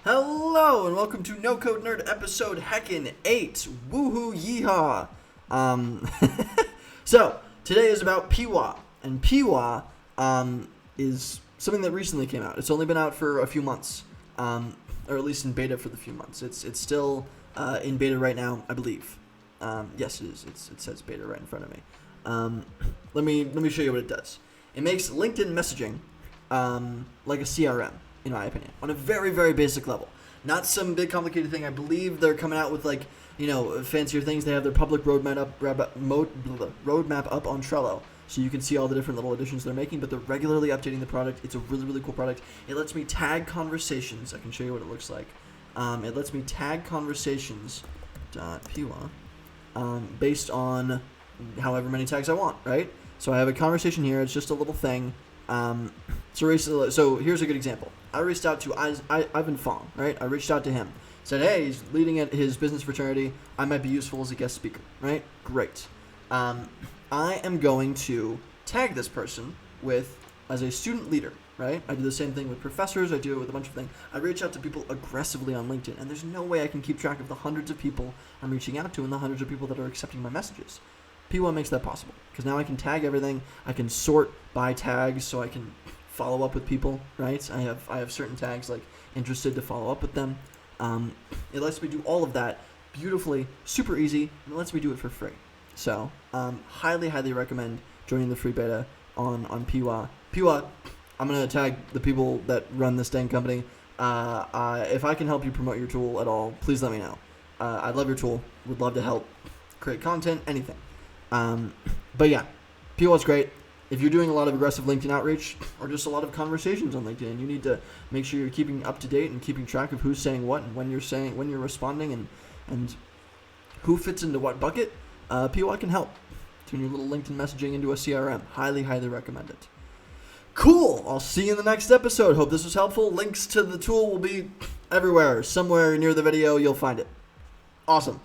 Hello and welcome to NoCodeNerd episode heckin' 8. Woohoo yeehaw. So today is about Piwaa, and Piwaa is something that recently came out. It's only been out for a few months, or at least in beta for the few months. It's still in beta right now, I believe. Yes, it is. It says beta right in front of me. Let me show you what it does. It makes LinkedIn messaging like a CRM. In my opinion, on a very, very basic level. Not some big complicated thing. I believe they're coming out with fancier things. They have their public roadmap up on Trello, so you can see all the different little additions they're making, but they're regularly updating the product. It's a really, really cool product. It lets me tag conversations. I can show you what it looks like. It lets me tag conversations.Piwaa based on however many tags I want, right? So I have a conversation here. It's just a little thing. So here's a good example. I reached out to Ivan Fong, right? I reached out to him. Said, hey, he's leading at his business fraternity. I might be useful as a guest speaker, right? Great. I am going to tag this person as a student leader, right? I do the same thing with professors. I do it with a bunch of things. I reach out to people aggressively on LinkedIn, and there's no way I can keep track of the hundreds of people I'm reaching out to and the hundreds of people that are accepting my messages. Piwaa makes that possible because now I can tag everything. I can sort by tags so I can follow up with people, right? I have certain tags like interested to follow up with them. It lets me do all of that beautifully, super easy, and it lets me do it for free. So highly, highly recommend joining the free beta on Piwaa. Piwaa, I'm going to tag the people that run this dang company. If I can help you promote your tool at all, please let me know. I love your tool. Would love to help create content, anything. But yeah, Piwaa's great. If you're doing a lot of aggressive LinkedIn outreach or just a lot of conversations on LinkedIn, you need to make sure you're keeping up to date and keeping track of who's saying what and when you're responding and who fits into what bucket. Piwaa can help turn your little LinkedIn messaging into a CRM. Highly, highly recommend it. Cool. I'll see you in the next episode. Hope this was helpful. Links to the tool will be everywhere. Somewhere near the video, you'll find it. Awesome.